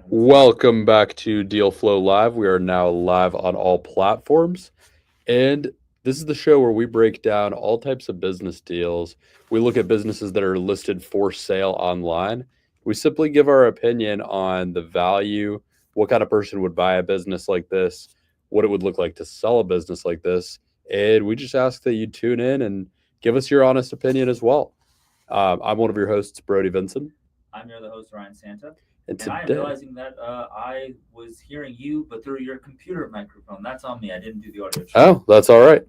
Welcome back to Deal Flow Live. We are now live on all platforms. And this is the show where we break down all types of business deals. We look at businesses that are listed for sale online. We simply give our opinion on the value, what kind of person would buy a business like this, what it would look like to sell a business like this. And we just ask that you tune in and give us your honest opinion as well. I'm one of your hosts, Brody Vinson. I'm your other host, Ryan Santa. And And I am today, realizing that I was hearing you, but through your computer microphone. That's on me. I didn't do the audio check. oh, that's all right.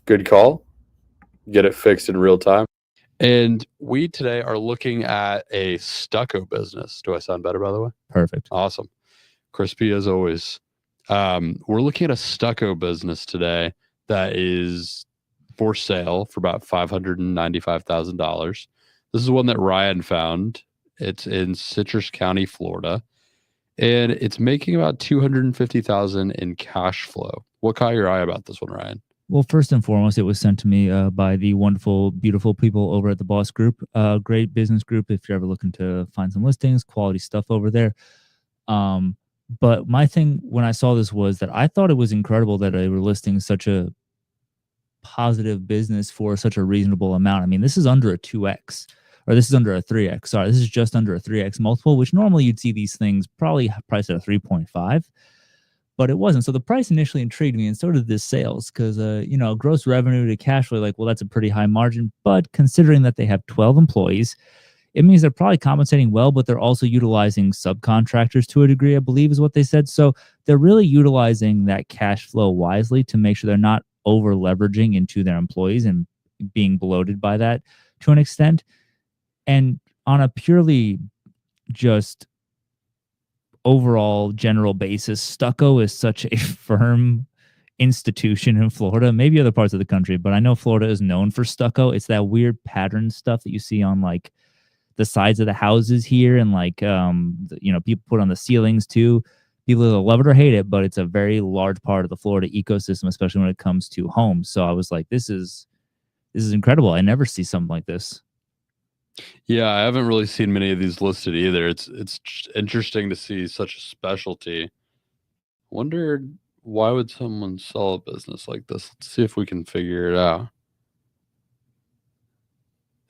Good call. Get it fixed in real time. And we today are looking at a stucco business. Do I sound better, by the way? Perfect. Awesome. Crispy as always. We're looking at a stucco business today that is for sale for about $595,000. This is one that Ryan found. It's in Citrus County, Florida, and it's making about $250,000 in cash flow. What caught your eye about this one, Ryan? Well, first and foremost, it was sent to me by the wonderful, beautiful people over at the Boss Group. Great business group if you're ever looking to find some listings, quality stuff over there. But my thing when I saw this was that I thought it was incredible that they were listing such a positive business for such a reasonable amount. I mean, this is under a 2x, or this is under a 3x. Sorry, this is just under a 3x multiple, which normally you'd see these things probably priced at a 3.5. But it wasn't. So the price initially intrigued me, and so did this sales, because gross revenue to cash flow, like, well, that's a pretty high margin. But considering that they have 12 employees, it means they're probably compensating well, but they're also utilizing subcontractors to a degree, I believe is what they said. So they're really utilizing that cash flow wisely to make sure they're not over leveraging into their employees and being bloated by that to an extent. And on a purely just overall general basis, Stucco is such a firm institution in Florida, maybe other parts of the country, but I know Florida is known for stucco. It's that weird pattern stuff that you see on like the sides of the houses here, and like people put on the ceilings too. People either love it or hate it, but it's a very large part of the Florida ecosystem, especially when it comes to homes. So I was like, this is incredible. I never see something like this. Yeah, I haven't really seen many of these listed either. It's interesting to see such a specialty. Wonder why would someone sell a business like this? Let's see if we can figure it out.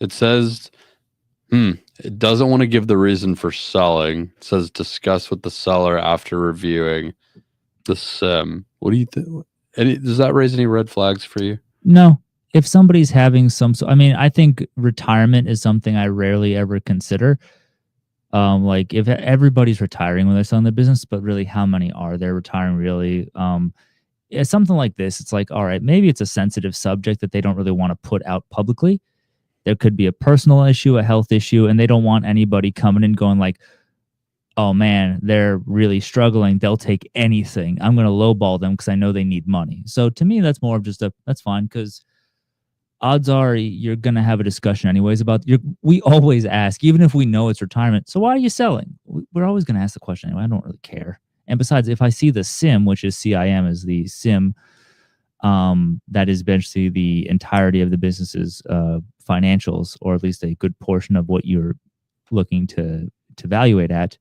It says, it doesn't want to give the reason for selling. It says discuss with the seller after reviewing the sim. What do you think? Does that raise any red flags for you? No. If somebody's having I think retirement is something I rarely ever consider. Like if everybody's retiring when they're selling their business, but really how many are there retiring really? Something like this, it's like, all right, maybe it's a sensitive subject that they don't really want to put out publicly. There could be a personal issue, a health issue, and they don't want anybody coming and going like, oh man, they're really struggling. They'll take anything. I'm going to lowball them because I know they need money. So to me, that's more of just that's fine, because odds are you're going to have a discussion anyways about we always ask, even if we know it's retirement, so why are you selling? We're always going to ask the question anyway. I don't really care. And besides, if I see the SIM, which is CIM, is the SIM, that is eventually the entirety of the business's financials, or at least a good portion of what you're looking to evaluate at,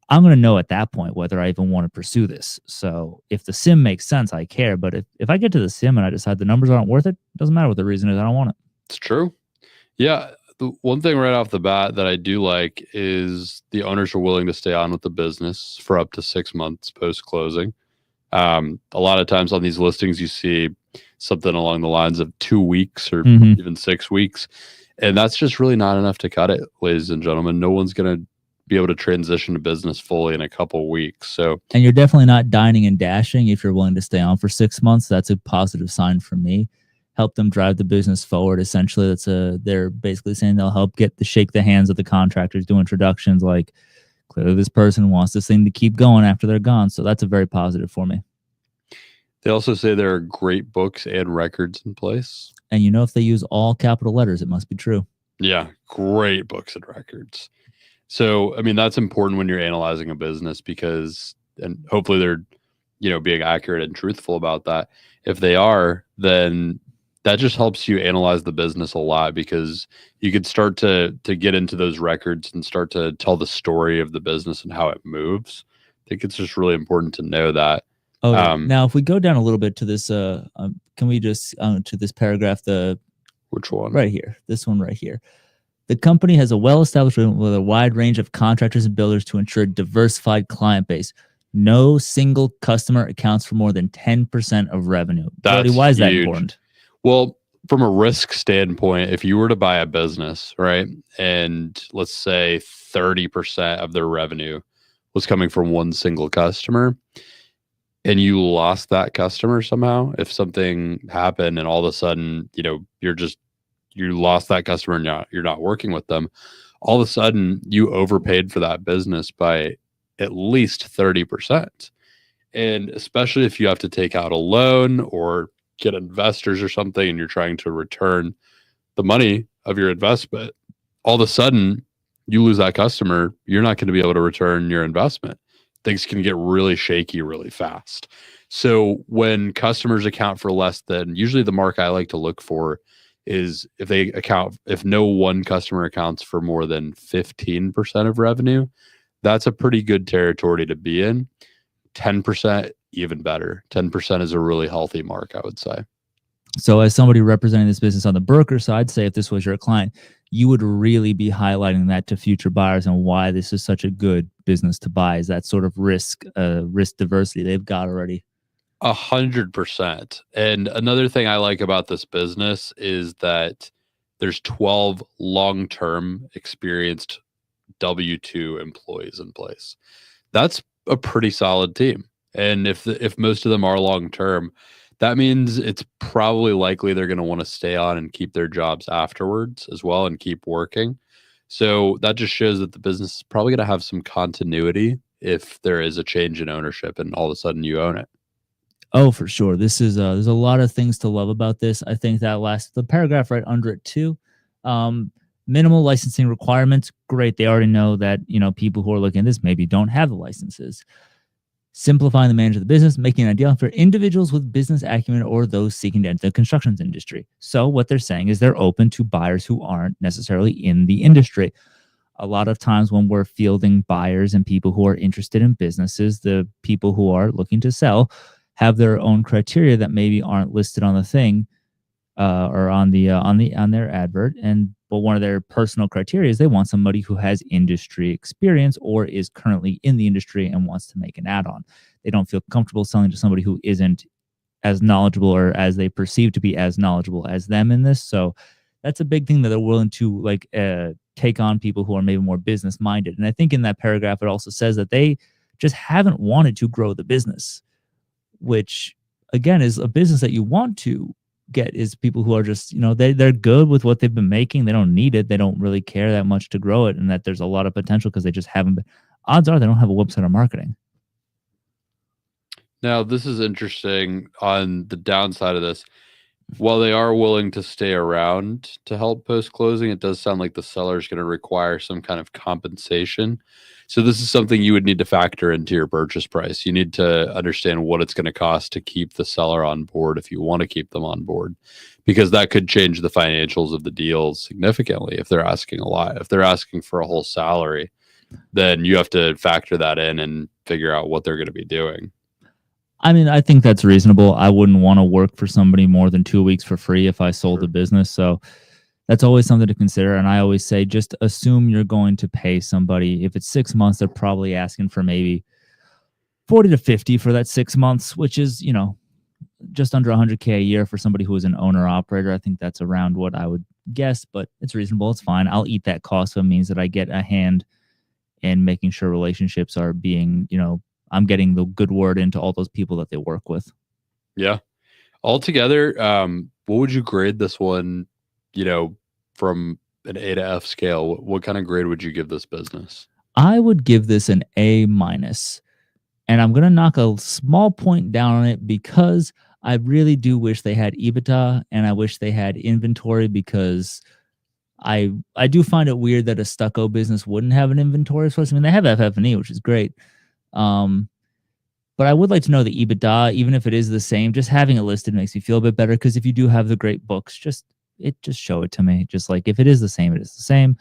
I'm going to know at that point whether I even want to pursue this. So if the sim makes sense, I care. But if I get to the sim and I decide the numbers aren't worth it, it doesn't matter what the reason is. I don't want it. It's true. Yeah. The one thing right off the bat that I do like is the owners are willing to stay on with the business for up to 6 months post-closing. A lot of times on these listings, you see something along the lines of 2 weeks or even 6 weeks. And that's just really not enough to cut it, ladies and gentlemen. No one's going to be able to transition to business fully in a couple weeks. And you're definitely not dining and dashing if you're willing to stay on for 6 months. That's a positive sign for me. Help them drive the business forward. Essentially, they're basically saying they'll help shake the hands of the contractors, do introductions. Like, clearly this person wants this thing to keep going after they're gone. So that's a very positive for me. They also say there are great books and records in place. And if they use all capital letters, it must be true. Yeah, great books and records. So, I mean, that's important when you're analyzing a business, because, and hopefully they're, being accurate and truthful about that. If they are, then that just helps you analyze the business a lot because you could start to get into those records and start to tell the story of the business and how it moves. I think it's just really important to know that. Oh yeah. Um, Now, if we go down a little bit to this, can we just to this paragraph, the which one? right here, this one right here. The company has a well-established with a wide range of contractors and builders to ensure diversified client base. No single customer accounts for more than 10% of revenue. Brody, That's why is that huge. important? Well, from a risk standpoint, if you were to buy a business, right, and let's say 30% of their revenue was coming from one single customer, and you lost that customer somehow, if something happened and all of a sudden, you lost that customer and you're not working with them, all of a sudden you overpaid for that business by at least 30%. And especially if you have to take out a loan or get investors or something and you're trying to return the money of your investment, all of a sudden you lose that customer, you're not going to be able to return your investment. Things can get really shaky really fast. So when customers account for less than, usually the mark I like to look for is if no one customer accounts for more than 15% of revenue, that's a pretty good territory to be in. 10%, even better. 10% is a really healthy mark, I would say. So as somebody representing this business on the broker side, say if this was your client, you would really be highlighting that to future buyers and why this is such a good business to buy, is that sort of risk diversity they've got already. 100%. And another thing I like about this business is that there's 12 long-term experienced W-2 employees in place. That's a pretty solid team. And if most of them are long-term, that means it's probably likely they're going to want to stay on and keep their jobs afterwards as well and keep working. So that just shows that the business is probably going to have some continuity if there is a change in ownership and all of a sudden you own it. Oh, for sure. This is there's a lot of things to love about this. I think that the paragraph right under it too. Minimal licensing requirements. Great. They already know that, people who are looking at this maybe don't have the licenses. Simplifying the management of the business, making it ideal for individuals with business acumen or those seeking to enter the construction industry. So what they're saying is they're open to buyers who aren't necessarily in the industry. A lot of times when we're fielding buyers and people who are interested in businesses, the people who are looking to sell have their own criteria that maybe aren't listed on the thing or on their advert. But one of their personal criteria is they want somebody who has industry experience or is currently in the industry and wants to make an add-on. They don't feel comfortable selling to somebody who isn't as knowledgeable or as they perceive to be as knowledgeable as them in this. So that's a big thing that they're willing to take on people who are maybe more business minded. And I think in that paragraph, it also says that they just haven't wanted to grow the business, which again is a business that you want to get, is people who are just, they're good with what they've been making. They don't need it. They don't really care that much to grow it. And that there's a lot of potential because they just haven't been, odds are they don't have a website or marketing. Now, this is interesting on the downside of this. While they are willing to stay around to help post-closing, it does sound like the seller is going to require some kind of compensation. So this is something you would need to factor into your purchase price. You need to understand what it's going to cost to keep the seller on board if you want to keep them on board, because that could change the financials of the deal significantly if they're asking a lot. If they're asking for a whole salary, then you have to factor that in and figure out what they're going to be doing. I mean, I think that's reasonable. I wouldn't want to work for somebody more than 2 weeks for free if I sold a business. So that's always something to consider. And I always say, just assume you're going to pay somebody. If it's 6 months, they're probably asking for maybe 40 to 50 for that 6 months, which is, just under 100K a year for somebody who is an owner operator. I think that's around what I would guess, but it's reasonable. It's fine. I'll eat that cost. So it means that I get a hand in making sure relationships are being, I'm getting the good word into all those people that they work with. Yeah. Altogether, what would you grade this one, from an A to F scale? What kind of grade would you give this business? I would give this an A-. And I'm going to knock a small point down on it because I really do wish they had EBITDA and I wish they had inventory, because I do find it weird that a Stucco business wouldn't have an inventory source. I mean, they have FF&E, which is great. But But I would like to know the EBITDA, even if it is the same. Just having it listed makes me feel a bit better, because if you do have the great books, just show it to me. Just like, if it is the same, it is the same.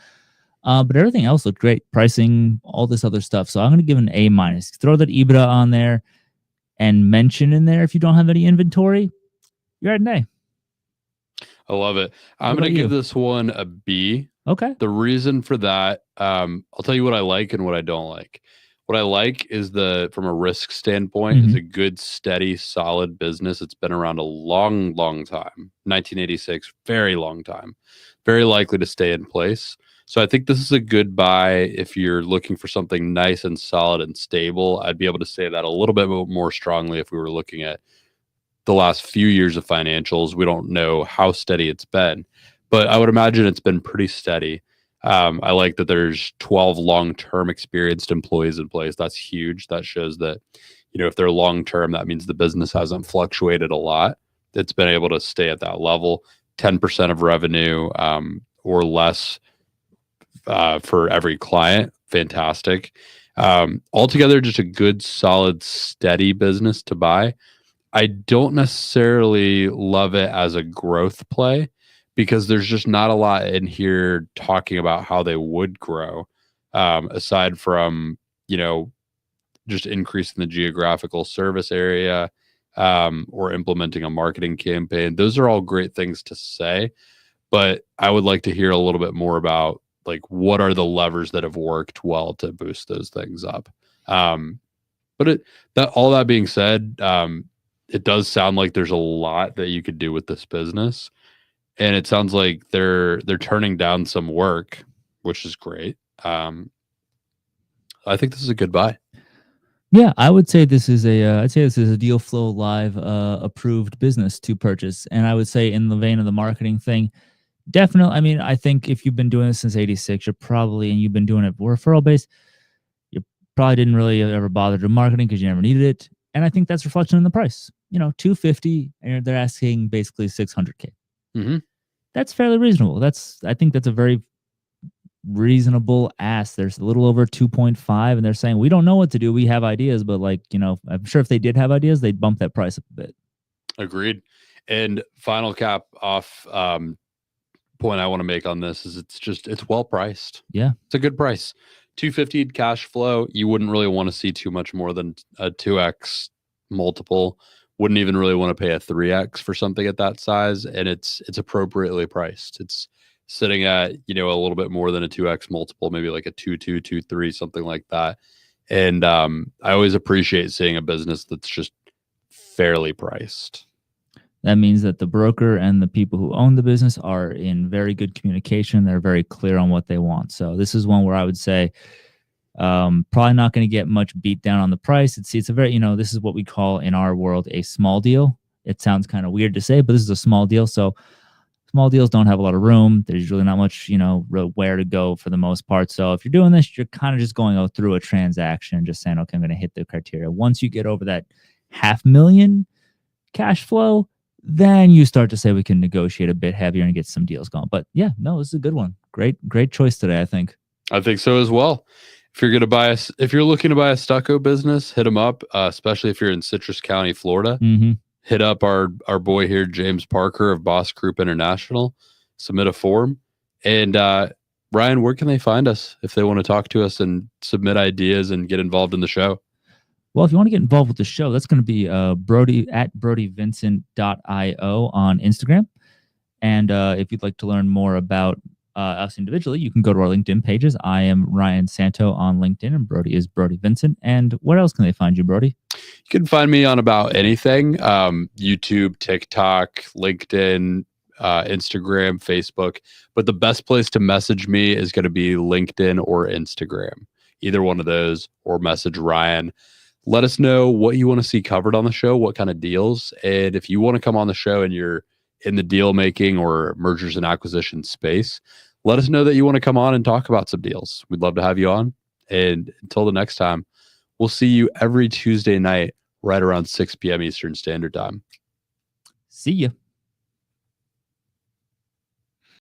But everything else looked great. Pricing, all this other stuff. So I'm going to give an A minus. Throw that EBITDA on there and mention in there if you don't have any inventory, you're at an A. I love it. What I'm going about to give you? this one a B. Okay. The reason for that, I'll tell you what I like and what I don't like. What I like is from a risk standpoint, it's a good, steady, solid business. It's been around a long, long time. 1986, very long time. Very likely to stay in place. So I think this is a good buy if you're looking for something nice and solid and stable. I'd be able to say that a little bit more strongly if we were looking at the last few years of financials. We don't know how steady it's been, but I would imagine it's been pretty steady. I like that there's 12 long-term experienced employees in place. That's huge. That shows that, if they're long-term, that means the business hasn't fluctuated a lot. It's been able to stay at that level, 10% of revenue or less for every client. Fantastic. Altogether, just a good, solid, steady business to buy. I don't necessarily love it as a growth play because there's just not a lot in here talking about how they would grow, aside from, just increasing the geographical service area or implementing a marketing campaign. Those are all great things to say, but I would like to hear a little bit more about, like, what are the levers that have worked well to boost those things up. But all that being said, it does sound like there's a lot that you could do with this business, and it sounds like they're turning down some work, which is great. I think this is a good buy. Yeah, I would say this is a Deal Flow Live approved business to purchase, and I would say, in the vein of the marketing thing, definitely. I mean, I think if you've been doing this since '86, and you've been doing it referral based, you probably didn't really ever bother to marketing because you never needed it, and I think that's reflection in the price. $250, and they're asking basically $600K. Mm-hmm. That's fairly reasonable. I think that's a very reasonable ask. There's a little over 2.5, and they're saying, we don't know what to do. We have ideas, but I'm sure if they did have ideas, they'd bump that price up a bit. Agreed. And final cap off point I want to make on this is it's well priced. Yeah, it's a good price. $250 cash flow. You wouldn't really want to see too much more than a 2x multiple. Wouldn't even really want to pay a 3x for something at that size, and it's appropriately priced. It's sitting at a little bit more than a 2x multiple, maybe like a 2.2, 2.3, something like that. And I always appreciate seeing a business that's just fairly priced. That means that the broker and the people who own the business are in very good communication. They're very clear on what they want. So this is one where I would say probably not going to get much beat down on the price. It's a very, this is what we call in our world a small deal. It sounds kind of weird to say, but this is a small deal. So small deals don't have a lot of room. There's really not much, where to go for the most part. So if you're doing this, you're kind of just going through a transaction, just saying, okay, I'm going to hit the criteria. Once you get over that $500,000 cash flow, then you start to say we can negotiate a bit heavier and get some deals going. But yeah, no, this is a good one. Great choice today, I think. I think so as well. If you're looking to buy a Stucco business, hit them up, especially if you're in Citrus County, Florida. Mm-hmm. Hit up our boy here, James Parker of Boss Group International. Submit a form. And Ryan, where can they find us if they want to talk to us and submit ideas and get involved in the show? Well, if you want to get involved with the show, that's going to be Brody at BrodyVincent.io on Instagram. And if you'd like to learn more about us individually, you can go to our LinkedIn pages. I am Ryan Santo on LinkedIn, and Brody is Brody Vincent. And where else can they find you, Brody? You can find me on about anything: YouTube, TikTok, LinkedIn, Instagram, Facebook. But the best place to message me is going to be LinkedIn or Instagram. Either one of those, or message Ryan. Let us know what you want to see covered on the show, what kind of deals. And if you want to come on the show and you're in the deal making or mergers and acquisition space, let us know that you want to come on and talk about some deals. We'd love to have you on. And until the next time, we'll see you every Tuesday night right around 6 p.m. Eastern Standard Time. See ya.